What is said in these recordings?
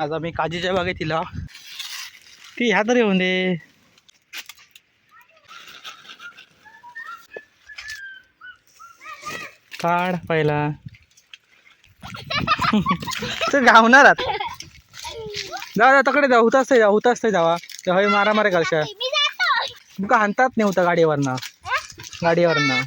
आज आम्ही काजीच्या बागेत तिला ती ह्या तरी येऊन दे. काढ पहिला ते गावणार आहात. जा तकडे जाऊ हुताच ते जावा हे मारा मारे घालशा तुमका हाणतात नाही होता गाडीवरनं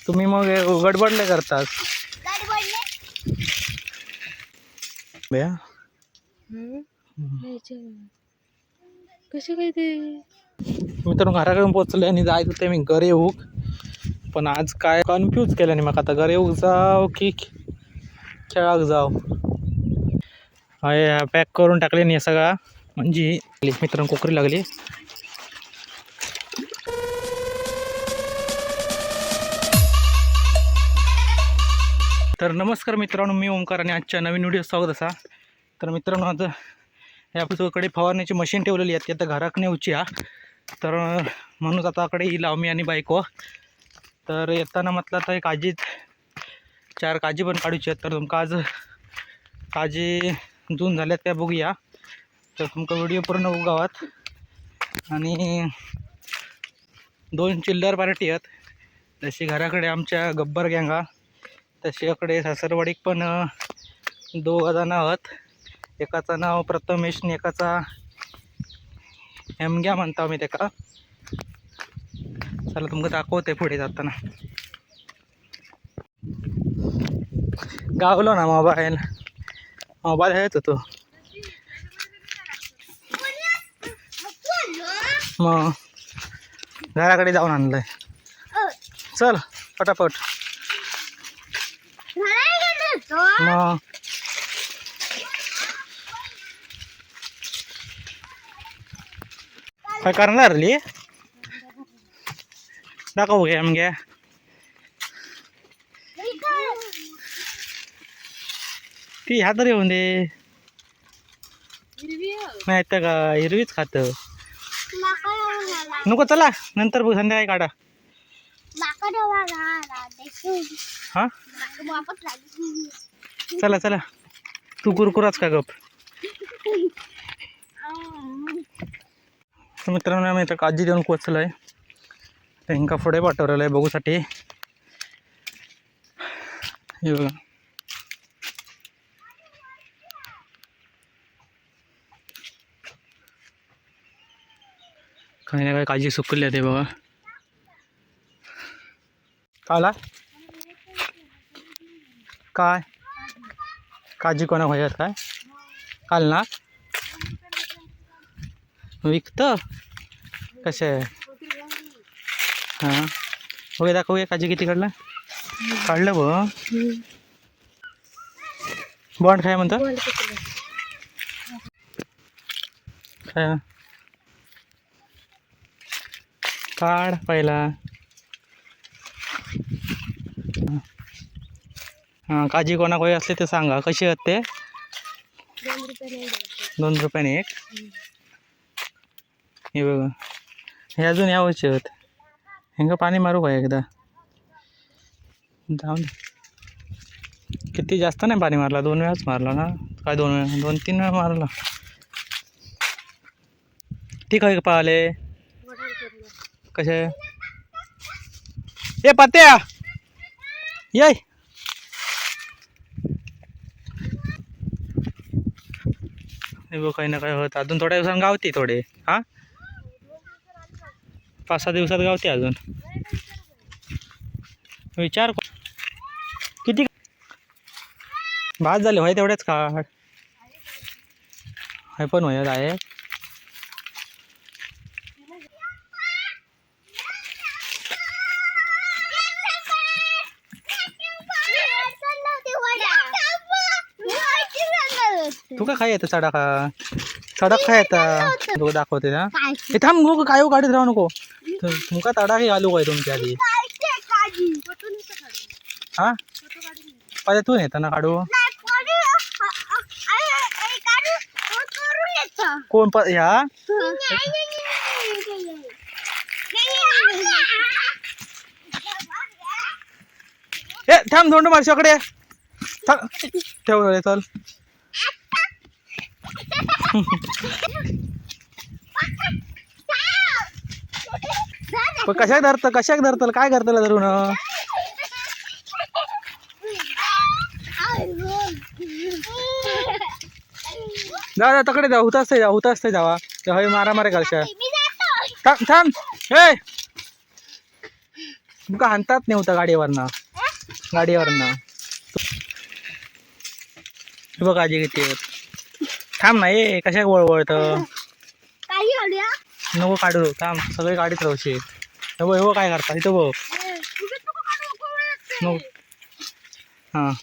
तुम्ही मग गडबडले करतात भैया. कसे काय ते मित्रांनो घराकडून पोचले आणि जायचं होते मी घरी येऊ पण आज काय कन्फ्यूज केलं नाही मग आता घरी येऊ जाव की खेळाक जाव. हाय पॅक करून टाकले नाही सगळा म्हणजे मित्रांनो कोकरी लागली. तर नमस्कार मित्रांनो, मी ओमकार आणि आजच्या नवीन व्हिडिओ स्वागत असा. तर मित्रांनो आज हे आपल्याकडे फवारण्याची मशीन ठेवलेली आहे ती आता घराक नेऊची हा. तर म्हणून आता कडे येईल आम्ही आणि बायको. तर येताना म्हटलं तर काजीत 4 काजी पण काढूची आहेत. तर तुमका आज काजी जून झाल्यात त्या बघूया. तर तुमका व्हिडिओ पूर्ण बघावात. आणि 2 चिल्लर पार्टी आहेत जशी घराकडे आमच्या गब्बर गँगा तशी इकडे सासरवाडीक पण 2 जण आहोत. एकाचं नाव प्रथमेश आणि एकाचा हेमग्या म्हणता मी त्याका. चला तुमका दाखवते पुढे जाताना. गावलो ना मोबाईल हेच होतो मग घराकडे जाऊन आणलंय. चल पटापट मग काय करणार ली दाखवू घ्या मग ती ह्या तरी येऊन दे. नाही तर का हिरवीच खात नको. चला नंतर बघ संध्याकाळी काढा. हा चला चला तू कुरकुराच का गप. मित्रांनो आम्ही इथं काळजी देऊन पोचलोय. त्यांना पुढे पाठवलेलं आहे बघूसाठी. हे बघा काही ना काही काळजी सुकली आहे ते बघा. काला काय काळजी कोणा व्हायच्यात काय काल ना विकतं कसे हां होय दाखवूया काळजी किती काढलं ब बॉन्ड काय म्हणतं काय काढ पहिला. हां काळजी कोणाक होई असले ते सांगा. कशी आहेत ते 2 रुपयाने एक. हे बघा हे अजून यावंचे आहेत. हेंगा पाणी मारू का एकदा जाऊन. किती जास्त नाही पाणी मारला 2 वेळाच मारला ना काय 2 वेळा 2-3 वेळा मारला. ठीक आहे पाहिले कसे ए पत्त्या ये बघ काही ना काही होत. अजून थोड्या दिवसांनी गावते थोडे. हां 5-6 दिवसात गावते अजून. विचार किती भात झाले होय तेवढेच काढ. हे पण होय आहे. तू का खाय येतं सडा खाय येतं तू दाखवते ना. हे थांब नको काय काढत राहू नको. तुमका तडा हे घालू काय तुमच्या आधी. हा पाहिजे येतं ना काढू कोण ह्या ए थांब धोंड मारशाकडे ठेव चल. पण कशाक धरतल काय करतल धरून जा तकडे जा होत असते जावा हवी मारामारी घालशा थांब थांब हे तुमका हाणतात नाही होता गाडीवरनं बघ काळजी घेते थांब ना ये कशा वळवळत नको काढू थांब सगळे गाडीत राहूशे हे काय करता इथं बघ नको हां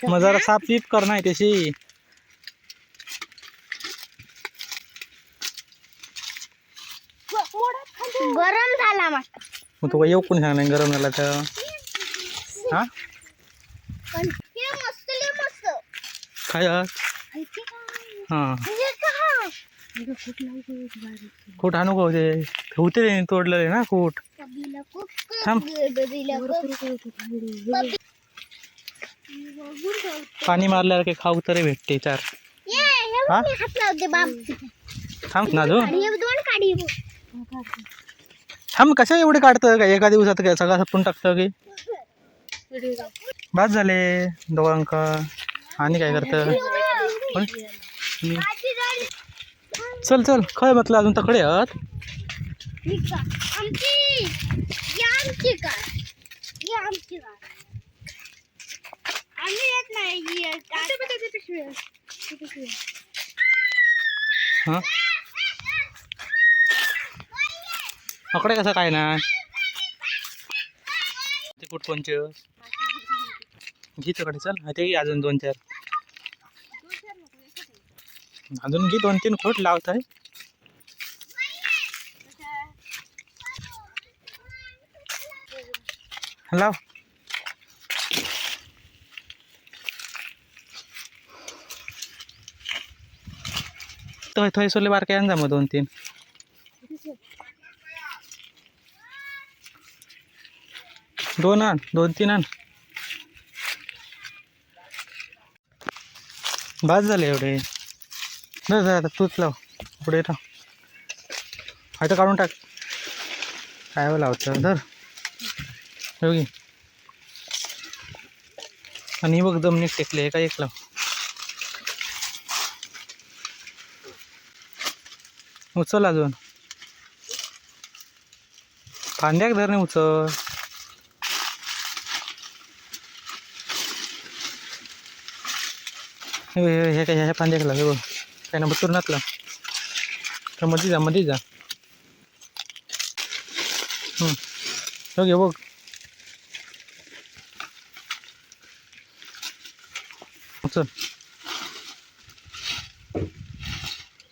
मग जरा साफ पीप कर नाही त्याशी गरम झाला मग तू येऊ कोणी सांग नाही गरम झाला तर हा काय हां खूट आणू का होते तोडलेले ना खूट थांब पाणी मारल्यावर काही खाऊ तरी भेटते चार हा थांब ना जो थांब कशा एवढे काढतं का एका दिवसात काय सगळं सपून टाकतं की बाद झाले दोघांका आणि काय करतं पण चल चल खय म्हटलं अजून तकडे आहात हा अकडे कसं काय ना ते कुठ पंच घे तिकडे चल ते अजून 2-4 अजून घे 2-3 खोट लावत आहे लाव थंय सोले बारके आण जा मग 2-3 2 आण 2-3 आण बाद झाले एवढे न आता तूच लाव पुढे राह आता काढून टाक काय लावतं धर योगी आणि बघ जमिनीत टेकले का एक लाव उचल अजून फांद्याक धरणे उचल हे काय ह्या फांद्याक लाव हे बघ काय ना बतुरनात लाव तर मध्ये जा घे बघ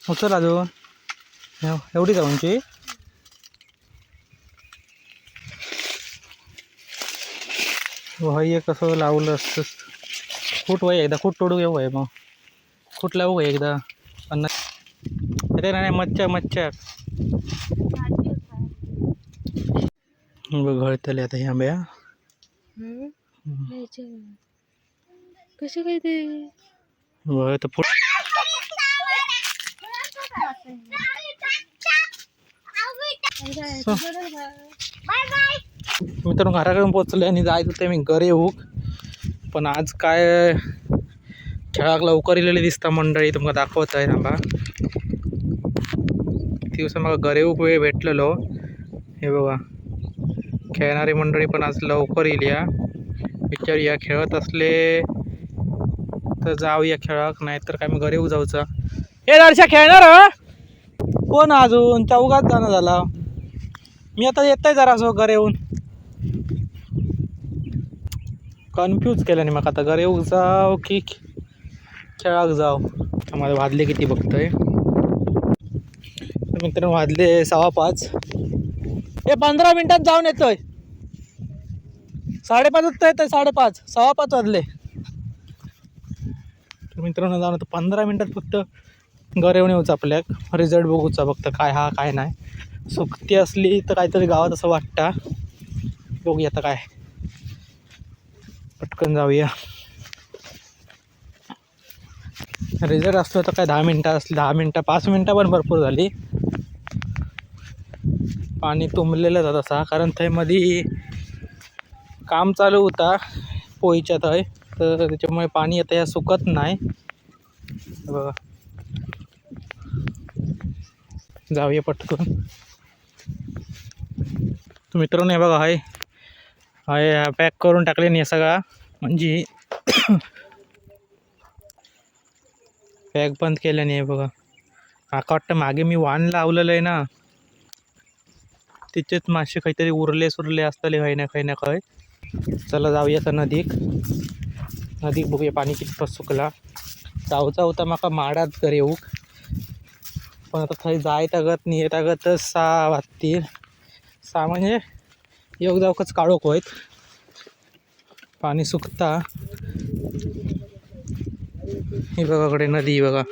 उचल अजून एवढी जाऊनची वय कसं लावलं असतं खूट वय एकदा खूट तोडू घेऊ मग खूट लावू एकदा पण अरे नाही मच्छर गळतले आता हे आंब्या कसं काय ते तर फुट मित्रांनो घराकडून पोचले आणि जायचं होते मी घरी येऊ पण आज काय खेळाक लवकर इलेली दिसता मंडळी तुमका दाखवत आहे थांबा दिवस मला घरी येऊक वेळ भेटलेलो हे बघा खेळणारी मंडळी पण आज लवकर येईल या विचार या खेळत असले तर जाऊया खेळाक नाही तर काय मग घरी येऊ जाऊचा हे दर्शा खेळणार कोण अजून चौघात जाणं झाला मी आता येतोय जरा असं घरी येऊन कन्फ्यूज केलं नाही मग आता घरी येऊ जाव की खेळाक जाव मला वाजले किती बघतोय मित्रांनो वाजले 5:15 हे 15 मिनिटात जाऊन येतोय 5:30 येतोय 5:30 5:15 वाजले मित्रांनो जाऊन 15 मिनिटात फक्त घर येऊन येऊच आपल्याक रिझल्ट बघूचा फक्त काय हा काय नाही सुट्टी असली तर काहीतरी गावात असं वाटतं बघूया आता काय पटकन जाऊया रिझल्ट असतो तर काय 10 मिनटं असली, 10 मिनटं 5 मिनटं पण भरपूर झाली. पाणी तुंबलेलं जात असा, कारण थंय मध्ये काम चालू होता पोईच्या थंय, तर त्याच्यामुळे पाणी आता या सुकत नाही. बघा जाऊया पटकन. तर मित्रांनो हे बघा, हाय हाय पॅक करून टाकले नाही सगळा, म्हणजे पॅक बंद केलं नाही. बघा माका वाटतं मागे मी वाण लावलेलं आहे ना, तिथेच मासे काहीतरी उरले सुरले असतले काही ना काही ना काय. चला जाऊया तर नदीक बघूया पाणी कितपत सुकला. जाऊचा होता माका माडात घर येऊक, पण आता थंय जायत आगत नाही येत आगत 6 वाजतील. 6 म्हणजे योग जाऊकच काळोख होईत, पाणी सुकता. ही बघा कडे नदी बघा.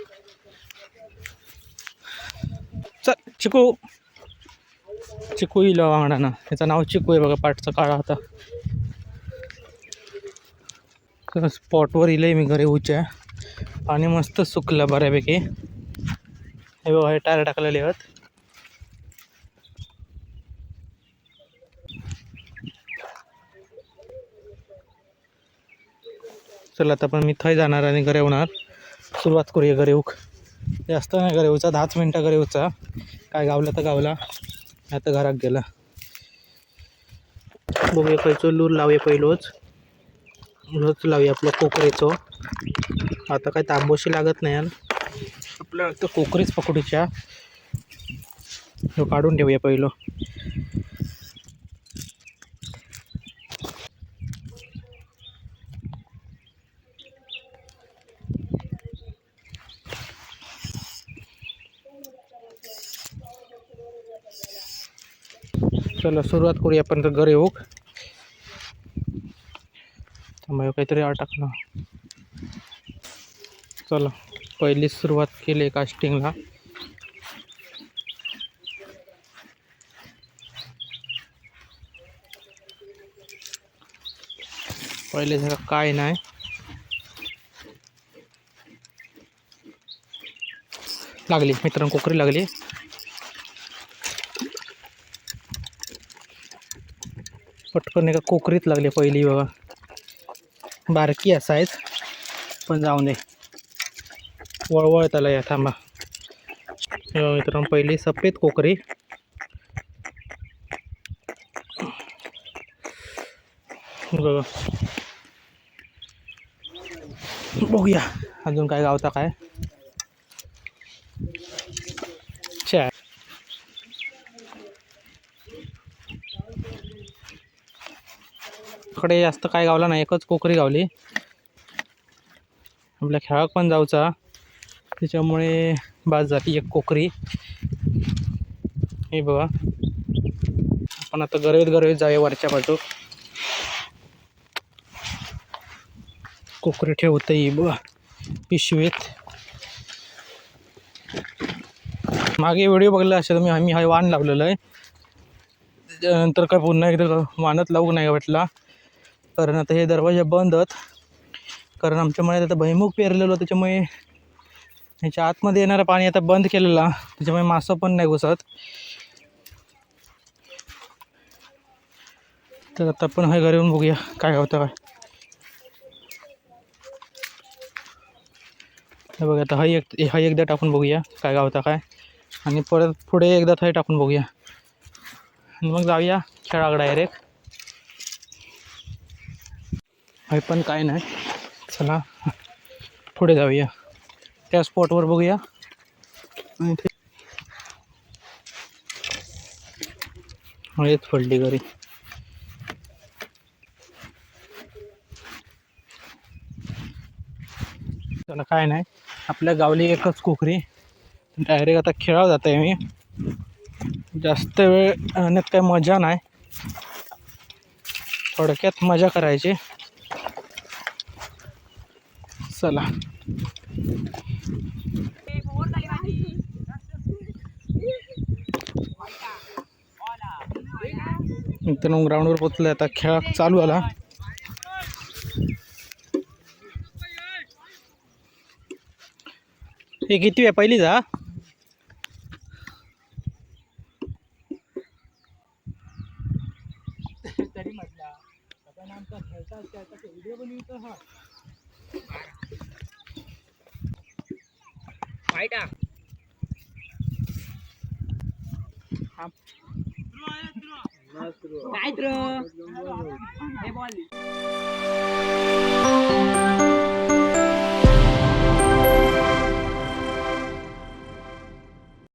चल चिकू चिकू येईल वांगडाना, त्याचं नाव चिकू आहे बघा, पाठचा काळा होता. स्पॉटवर येईल मी घरी उच्या, पाणी मस्त सुकलं बऱ्यापैकी. हे बघा हे टायर टाकलेले आहेत. चला आता पण मी थंय जाणार आणि घरी येणार. सुरुवात करूया घरी येऊक. जास्त नाही घरी येऊचा, 10 मिनटं घरी येऊचा. काय गावला तर गावला, आता घरात गेला. बघूया खायचो लूर लावूया पहिलोच. लूच लावूया आपल्या कोकरेचो. आता काय तांबोशी लागत नाही आपल्याला, तर कोकरीच पकडूच्या. काढून ठेवूया पहिलो. चला सुरुवात करूया आपण तर घर येऊक. त्यामुळे काहीतरी अटकलं. चला पहिली सुरुवात केली कास्टिंगला. पहिले जरा काय नाही, लागली मित्रांनो कोकरी लागली. पटकन एका कोकरीत लागली पहिली बघा. बारकी असायच पण जाऊ दे, वळवळत आला या. थांबा मित्रांनो पहिली सफेद कोकरी. बघा बघूया अजून काय गावता काय. कडे जास्त काय गावला नाही, एकच कोकरी गावली. आपल्या खेळाक पण जाऊचा, त्याच्यामुळे बाज जाती एक कोकरी. हे बघा आपण आता गरवेत जाऊया वरच्या बाजू. कोकरी ठेवता येईल बघा पिशवीत. मागे व्हिडिओ बघला असेल मी, आम्ही हा वाण लावलेलं आहे. त्याच्यानंतर काय पुन्हा एकदा वाणत लावू नाही वाटला, कारण आता हे दरवाजा बंद आहेत. कारण आमच्या मळ्यात आता भैमुख पेरलेलो, त्याच्यामुळे ह्याच्या आतमध्ये येणारं पाणी आता बंद केलेला, त्याच्यामुळे मासं पण नाही घुसत. तर आता आपण हा घरी येऊन बघूया काय होतं काय. हे बघा आता हा एकदा टाकून बघूया काय गावता काय, आणि परत पुढे एकदा थाय टाकून बघूया, आणि मग जाऊया खेळाकडे डायरेक्ट. हे पण काय नाही, चला पुढे जाऊया त्या स्पॉटवर बघूया. हेच पडली घरी. त्याला काय नाही, आपल्या गावली एकच कोकरी. डायरेक्ट आता खेळावं जात आहे मी. जास्त वेळ आणण्यात काही मजा नाही, थोडक्यात मजा करायची. चला मित्रांनो ग्राउंडवर पोचलं, आता खेळ चालू आला. हे किती आहे पहिली जा तरी म्हटला आमचा खेळता व्हिडिओ बनवतो हा फायदा काय